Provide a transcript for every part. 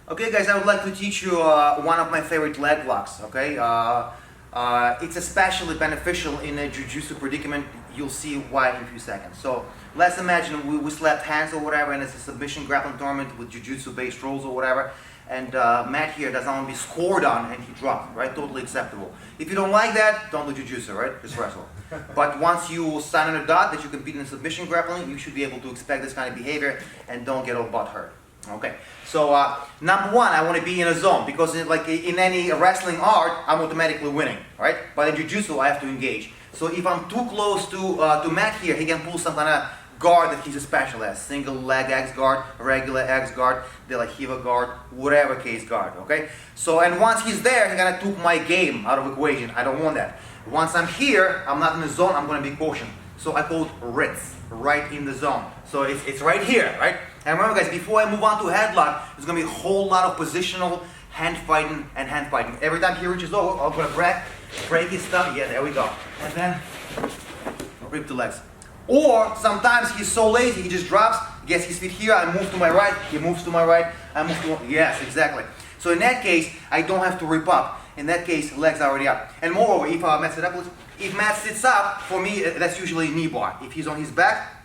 Okay guys, I would like to teach you one of my favorite leg locks, okay? It's especially beneficial in a jiu-jitsu predicament. You'll see why in a few seconds. So let's imagine we slapped hands or whatever, and it's a submission grappling tournament with jiu-jitsu based rolls or whatever, and Matt here doesn't want to be scored on and he dropped, right? Totally acceptable. If you don't like that, don't do jiu-jitsu, right? Just wrestle. But once you sign on a dot that you compete in submission grappling, you should be able to expect this kind of behavior and don't get all butt hurt. Okay, so number one, I want to be in a zone, because like in any wrestling art, I'm automatically winning, right? But in jiu-jitsu, I have to engage. So if I'm too close to Matt here, he can pull some kind of guard that he's a specialist. Single leg X guard, regular X guard, De La Riva guard, whatever case guard, okay? So, and once he's there, he's gonna take my game out of equation. I don't want that. Once I'm here, I'm not in the zone, I'm gonna be cautioned. So I call it RITS, right in the zone. So it's right here, right? And remember guys, before I move on to headlock, there's gonna be a whole lot of positional hand fighting and hand fighting. Every time he reaches over, I'm gonna break his stuff. Yeah, there we go. And then rip the legs. Or sometimes he's so lazy, he just drops, gets his feet here, I move to my right, he moves to my right, I move to my, yes, exactly. So in that case, I don't have to rip up. In that case, legs are already up. And moreover, if Matt sits up, if Matt sits up, for me, that's usually knee bar. If he's on his back,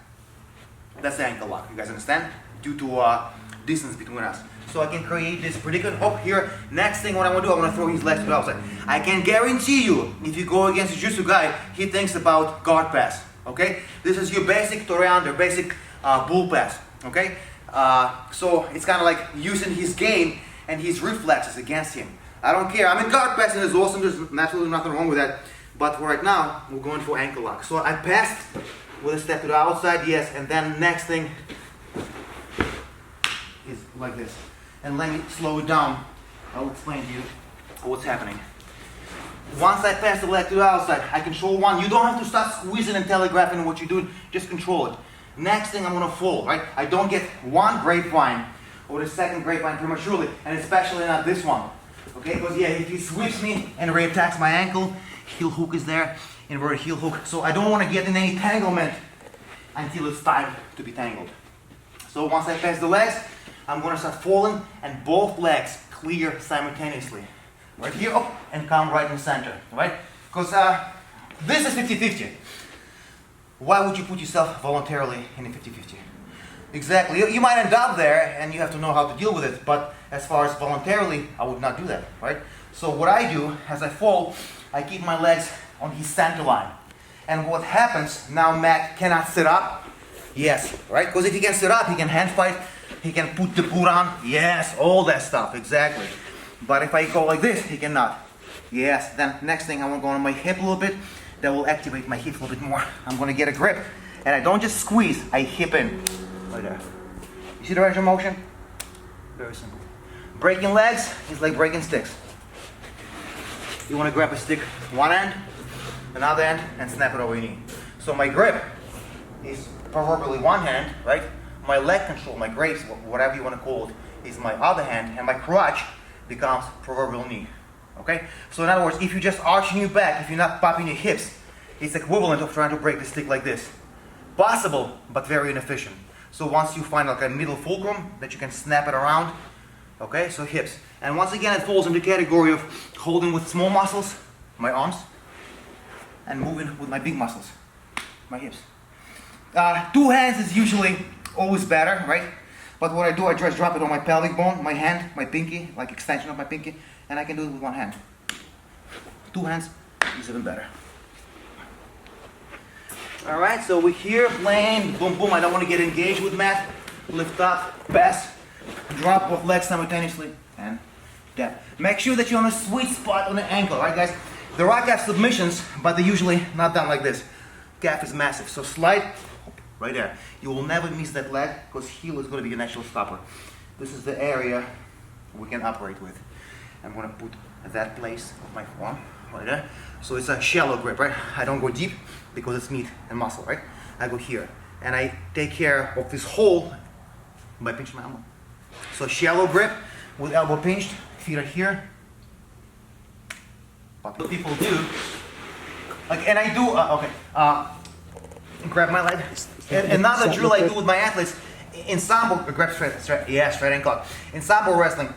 that's the ankle lock. You guys understand? Due to distance between us. So I can create this predicament. Oh, here, next thing what I want to do, I want to throw his legs to the outside. I can guarantee you, if you go against a jiu-jitsu guy, he thinks about guard pass. Okay? This is your basic toreando, basic bull pass. Okay? So it's kind of like using his game and his reflexes against him. I don't care. I mean, guard passing is awesome. There's absolutely nothing wrong with that. But for right now, we're going for ankle lock. So I passed with a step to the outside, yes, and then next thing is like this. And let me slow it down. I'll explain to you what's happening. Once I pass the leg to the outside, I control one. You don't have to start squeezing and telegraphing what you're doing, just control it. Next thing, I'm gonna fall, right? I don't get one grapevine or the second grapevine prematurely, and especially not this one. Okay, because yeah, if he sweeps me and reattacks my ankle, heel hook is there, inverted heel hook. So I don't want to get in any entanglement until it's time to be tangled. So once I pass the legs, I'm going to start falling and both legs clear simultaneously. Right here, oh, and come right in the center, right? Because this is 50-50. Why would you put yourself voluntarily in a 50-50? Exactly. You might end up there and you have to know how to deal with it, but as far as voluntarily, I would not do that, right? So what I do, as I fall, I keep my legs on his center line. And what happens, now Matt cannot sit up. Yes, right? Because if he can sit up, he can hand fight, he can put the boot on. Yes, all that stuff, exactly. But if I go like this, he cannot. Yes, then next thing I want to go on my hip a little bit. That will activate my hip a little bit more. I'm going to get a grip. And I don't just squeeze, I hip in. Right there. You see the range of motion? Very simple. Breaking legs is like breaking sticks. You want to grab a stick one end, another end, and snap it over your knee. So my grip is proverbially one hand, right? My leg control, my grace, whatever you want to call it, is my other hand, and my crutch becomes proverbial knee. Okay? So in other words, if you're just arching your back, if you're not popping your hips, it's equivalent of trying to break the stick like this. Possible, but very inefficient. So once you find like a middle fulcrum that you can snap it around, okay, so hips. And once again, it falls into the category of holding with small muscles, my arms, and moving with my big muscles, my hips. Two hands is usually always better, right? But what I do, I just drop it on my pelvic bone, my hand, my pinky, like extension of my pinky, and I can do it with one hand. Two hands is even better. All right, so we're here playing, boom, boom. I don't want to get engaged with Matt. Lift up, pass, drop both legs simultaneously, and down. Make sure that you're on a sweet spot on the ankle, right guys? There are calf submissions, but they're usually not done like this. Calf is massive, so slide, right there. You will never miss that leg, because heel is going to be a natural stopper. This is the area we can operate with. I'm going to put that place of my forearm, right there. So it's a shallow grip, right? I don't go deep, because it's meat and muscle, right? I go here, and I take care of this hole by pinching my elbow. So shallow grip with elbow pinched, feet are here. What people do, like, and I do, grab my leg. Another drill I do with my athletes, in Sambo, grab straight ankle. In Sambo wrestling,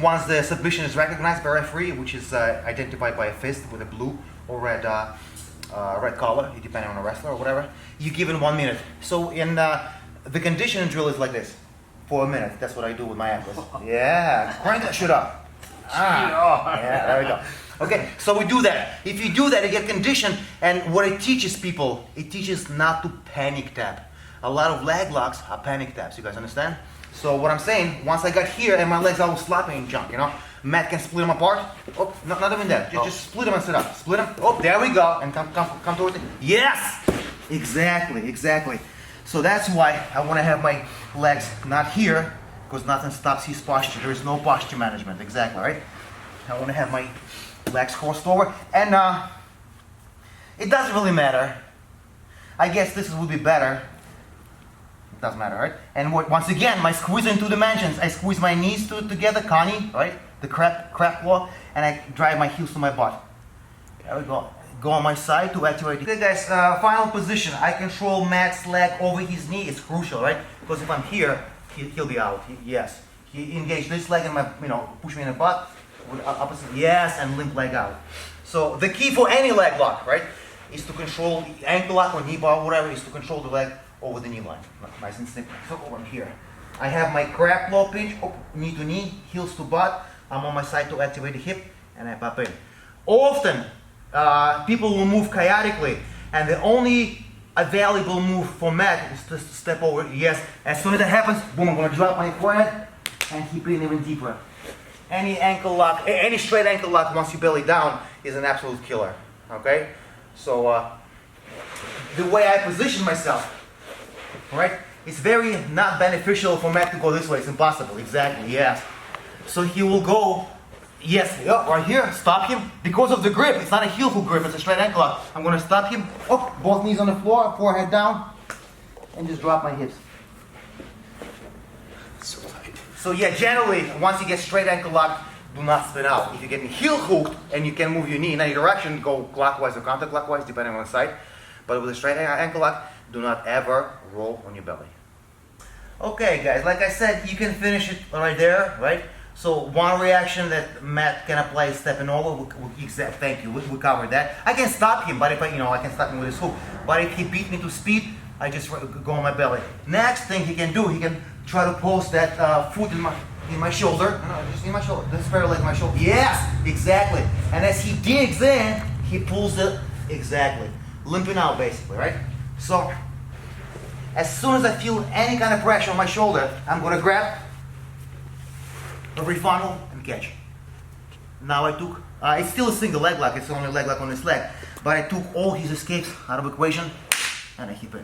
once the submission is recognized by referee, which is identified by a fist with a blue or red collar, depending on a wrestler or whatever, you give it 1 minute. So in the conditioning drill is like this, for a minute. That's what I do with my athletes. Yeah, crank that shit up. Yeah, there we go. Okay, so we do that. If you do that, you get conditioned, and what it teaches people, it teaches not to panic tap. A lot of leg locks are panic taps, you guys understand? So what I'm saying, once I got here and my legs are all slapping and junk, you know, Matt can split them apart. Oh, not even that. Just split them and sit up. Split them. Oh, there we go. And come towards it. Yes! Exactly. So that's why I want to have my legs not here, because nothing stops his posture. There is no posture management. Exactly, right? I want to have my legs crossed over. And it doesn't really matter. I guess this would be better. It doesn't matter, right? And once again, my squeeze in 2 dimensions. I squeeze my knees together, Kani, right? The crab claw, and I drive my heels to my butt. There we go. Go on my side to activate. Okay, guys, final position. I control Matt's leg over his knee. It's crucial, right? Because if I'm here, he'll be out. Yes. He engaged this leg and my, push me in the butt. With opposite, yes, and limp leg out. So the key for any leg lock, right, is to control the ankle lock or knee bar, whatever, is to control the leg over the knee line. Nice and simple. So over here, I have my crab claw pinch, knee to knee, heels to butt. I'm on my side to activate the hip, and I pop in. Often, people will move chaotically, and the only available move for Matt is to step over. Yes, as soon as that happens, boom, I'm gonna drop my forehead and keep in even deeper. Any ankle lock, any straight ankle lock once you belly down is an absolute killer, okay? So the way I position myself, right, it's very not beneficial for Matt to go this way. It's impossible, exactly, yes. So he will go, yes, right here, stop him. Because of the grip, it's not a heel hook grip, it's a straight ankle lock. I'm gonna stop him, both knees on the floor, forehead down, and just drop my hips. So yeah, generally, once you get straight ankle lock, do not spin out. If you're getting heel hooked and you can move your knee in any direction, go clockwise or counterclockwise, depending on the side. But with a straight ankle lock, do not ever roll on your belly. Okay, guys, like I said, you can finish it right there, right? So one reaction that Matt can apply is stepping over. Thank you. We covered that. I can stop him, but if I can stop him with his hook. But if he beat me to speed, I just go on my belly. Next thing he can do, he can try to post that foot in my shoulder. No, just in my shoulder. This parallel my shoulder. Yes, exactly. And as he digs in, he pulls it exactly, limping out basically, right? So as soon as I feel any kind of pressure on my shoulder, I'm gonna grab, refunnel, and catch. Now I took. It's still a single leg lock. It's only a leg lock on this leg, but I took all his escapes out of equation, and I keep it.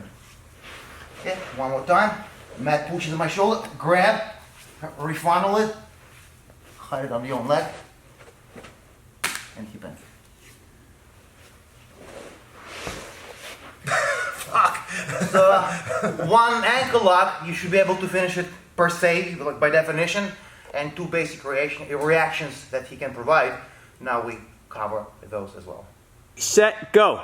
Okay, one more time. Matt pushes my shoulder, grab, refunnel it, hide it on your own leg, and keep it. Fuck! So, one ankle lock, you should be able to finish it per se, by definition, and 2 basic reactions that he can provide. Now we cover those as well. Set, go!